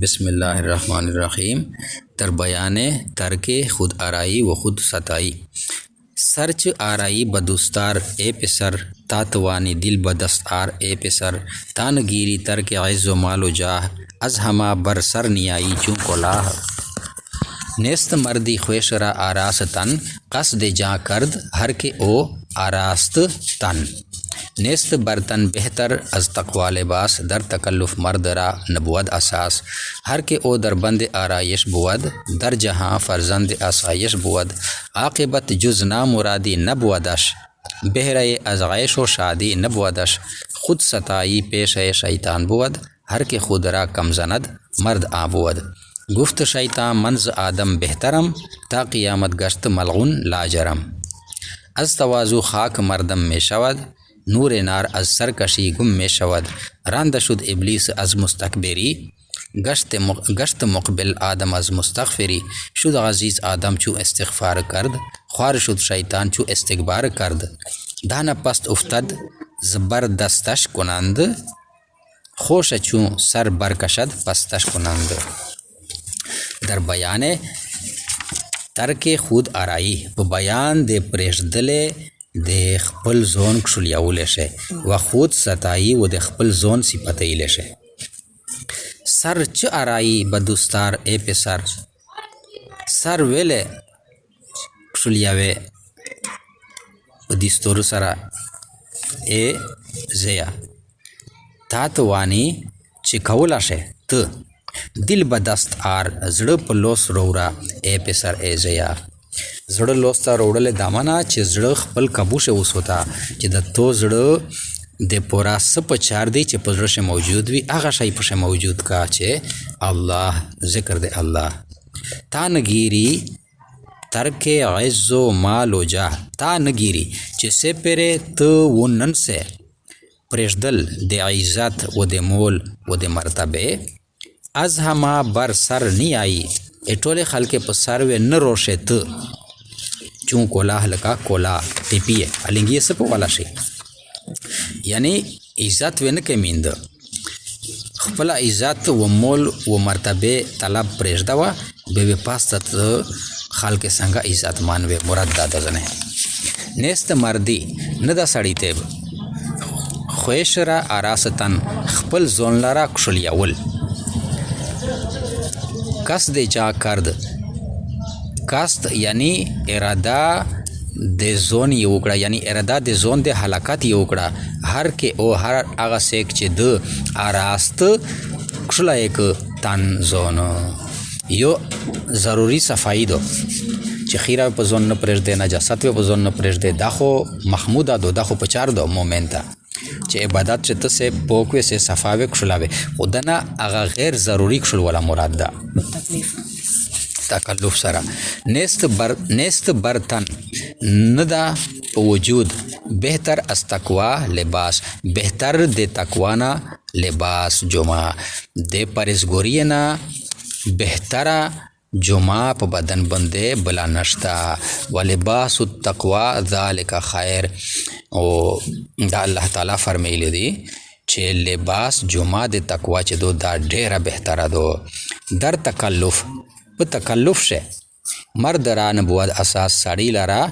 بسم اللہ الرحمن الرحیم. در بیان ترک خود آرائی و خود ستائی. سرچ آرائی بدوستار اے پسر، تا توانی دل بدستار اے پسر، تا نگیری ترک عز و مال و جاہ، از ہما بر سر نیائی چون کلاه. نیست مردی خویش را آراست تن، قصد جاں کرد ہر کے او آراست تن. نیست برتن بہتر از تقوی لباس، در تکلف مرد را نبود اساس. ہر کے او در بند آرائش بود، در جہاں فرزند آسائش بود. عاقبت جز نامرادی نبودش، بہرے از عیش و شادی نبودش. خود ستائی پیش شیطان بود، ہر کے خود را کم زند مرد آبود. گفت شیطان منز آدم بہترم، تا قیامت گشت ملعون لاجرم. از تواضع خاک مردم می شود، نور نار از سرکشی گم می شود. رانده شد ابلیس از مستکبری، گشت مقبل آدم از مستغفری. شد عزیز آدم چو استغفار کرد، خوار شد شیطان چو استکبار کرد. دانه پست افتد زبردستش کنند، خوش چون سر برکشد پستش کنند. در بیان ترک خود آرائی، په بیان د پرېږدلې د خپل ځون کښلیولی شي و خود ستایي و د خپل ځون صفتیلی شي. سر چه آرائی بدوستار ای پسر، سر ولې کښلیوې په دې ستورو سره ای زیا. تا توانی چې کولی شې ته دل به دست آر، زړه په لوس روړه ای پسر ای زیا. زړه لوس ته روړلې دا معنی چې زړه خپل قابو شه اوس وته، چې د تو زړه د پورا څه په چار دی چې په زړه شه موجود وي، هغه شی پشه موجود کا چې الله ذکر دی الله. تا نگیری ترک عز و مال و جاه، تا نگیری چې سه پرې ته و نن سه پرېږدل د عزت و د مول و د مرتبه. از هما بر سر نی آئی، ای ټولې خلکې په سر وې نه روښې ته، چون کلاه لکه کلاه ټیپیې النګي څه په والا شي، یعنی عزت وې نه کمینده، خپله عزت و مول و مرتبه طلب پرېږده وه، بیا وې پاسته ته خلکې څنګه عزتمان وې. مراد دا ده ځنې نیست مردي نه ده سړیتیب، خویش را آراستن خپل ځون لره کښلیول. قصد جا کرد، قصد یعنی اراده د ځون یې وکړه، یعنی اراده د ځون د هلاکت یې وکړه. هر کې او هر هغه څوک چې د آراست کښلی که تن ځون. یو ضروري صفایي ده چې خیره په ځون نه پرېږدې، نجاست په ځون نه پرېږدې، دا خو محموده ده، دا خو په چار ده مومن ته چې عبادت چې ته سه پوک وې سه صفا وې کښلاوې، خو ده نه هغه غیر ضروري کښلوله مراد ده تکلف سره. نیست برتن نه ده په وجود، بهتر از تقوا لباس، بهتر د تقوا نه لباس جمعه، د پرهیزګورۍ نه بهتره جمعه په بدن باندې بلا نشته. و لباس التقوا ذلک خیر. او دا الله تعالی فرمیلی دی چې لباس جمعه د تقوا چې دو دا ډیره بهتره دو. در تکلف په تکلف شه مرد را نبود اساس، سړی لره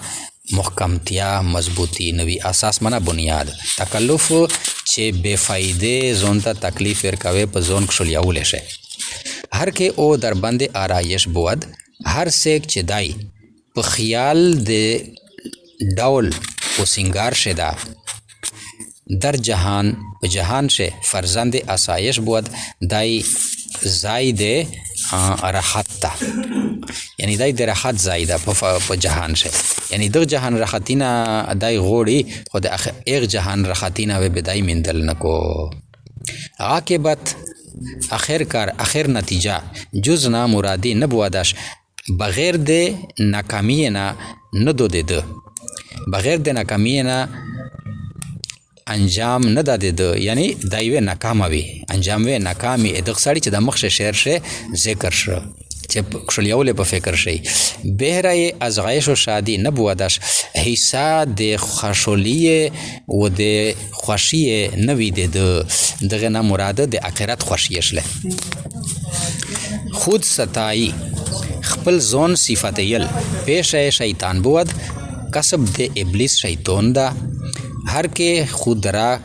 محکمتیا مضبوطی نوی اساس منه بنیاد. تکلف چې بے فایده ځون ته تکلیف ورکوي په ځون کښلیولی شي. هر کې او در بند آرایش بود، هر څوک چې دای په خیال د ډول و سنگار شده. در جهان په جهان شه فرزند آسایش بود، دای ځای د راحت ته، یعنی دای د راحت ځای ده په جهان شه، یعنی دغه جهان راحتی نه دای غوړي، خو د هغه جهان راحتی نه به دای میندل نه کو. عاقبت آخر کار آخر نتیجه جز نامرادی نبودش، بغیر د ناکامی نه ندوده ده، بغیر د ناکامی نه انجام نه داده ده، یعنی دایوه ناکامه وي، انجام وی ناکامی. دغه سړی چې د مخ شه شعر شه ذکر شه چې کښلیولې په فکر شي. بهره از عیش و شادی نبودش حصه د خوشحالی و د خوشی نوی ده. دغه نه مراده د آخرت خوشیش له. خود ستایی خپل ځان صفتیل پیشه شیطان بود کسب د ابلیس شیطان ده. هر که خود را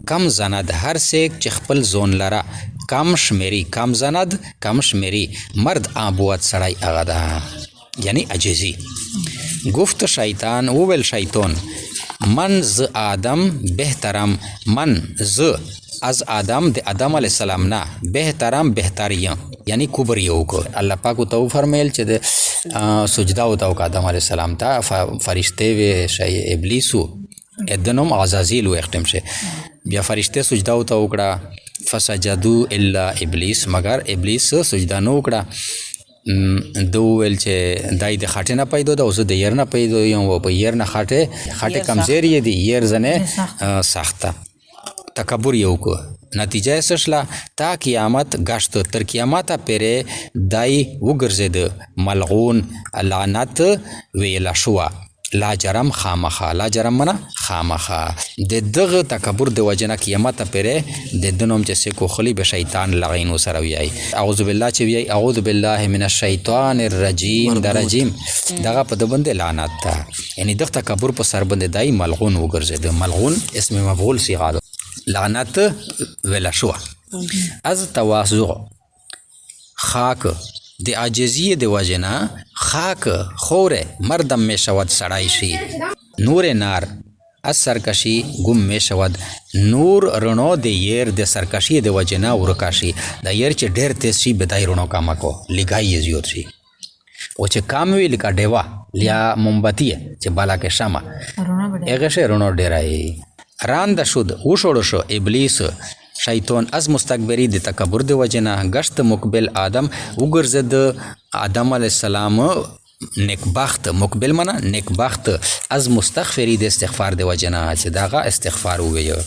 کم زند هر سیک چې خپل ځان لره کم شمیری کم زند کم شمیری مرد آبود سړی هغه ده، یعنی عجزی. گفت شیطان وویل شیطان من ز آدم بهترم، من ز از آدم د آدم علیه السلام نه بهترم بهتر یم، یعنی کبر یې وکړ. الله پاک ورته وفرمیل چې د سجده ورته وکړه آدم علیه السلام ته. فرشتې وې شی ابلیس و د نوم عزازیل و اختم شه. بیا فرشتې سجده ورته وکړه فسجدو الا ابلیس، مگر ابلیس سجده نه وکړه. ده وویل چې دای د خټې نه پیدا ده او زه د یر نه پیدا یم و په یر نه خټې کمزورې دي، یر ځنې سخته. تکبر یې وکړو. نتیجه یې څه شله؟ تا قیامت گشت، تر قیامته پورې دای وګرځېده ملعون، لعنت ویله شوه. لا جرم خامخا، لا جرم منه خامخا. د دغه تکبر د وجه نه قیامته پورې د ده نوم چې سیکو خلی به شیطان لعین ورسره ویایي. اعوذ بالله چې ویایي اعوذ بالله من الشیطان الرجیم، د رجیم دغه په ده باندې لعنت ده. یعنی دغه تکبر په سر باندې دای ملعون وګرځېده. ملعون اسم مفعول صیغه ده. لعنت ویله شوه. از تواضع خاک د عاجزی د وجه نه خاک خوره مردم می شود سړی شي. نور نار از سرکشی گم می شود، نور رڼو د یر د سرکشی د وجه نه ورکه شي. د یر چې ډېر تیز شي بدای رڼو کامه کو لګای یې زیات شي. او چې کام وي لکه ډیوه یا مومبتی چې بالا کې شمع هغه شی رڼو ډېره رانده شد وشوړه شو ابلیس شیطان از مستکبری د تکبر د وجه نه گشت مقبل آدم وګرځېد آدم علیه السلام نیکبخت. مقبل منه نیکبخت از مستغفری د استغفار د وجه نه چې دغه استغفار وویه.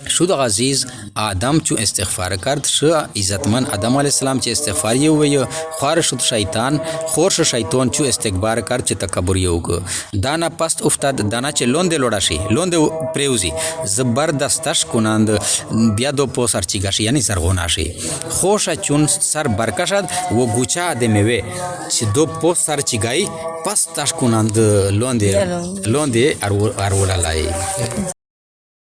شد عزیز آدم چو استغفار کرد شو عزتمن آدم علیه السلام چې استغفار یې وویه. خوار شد شیطان، خور شو شیطان چو استکبار کرد چې تکبر یې وکړ. دانه پست افتاد، دانه چې لوندې لوړه شي لوندې پریوزي زبردستش کنند بیا دو پو سرچیگه شي یعنی زرغونه شي. خوشه چون سر برکشد و گوچه د میوه چې دو پو سرچیگهی پستش کنند لوندې ارولالای.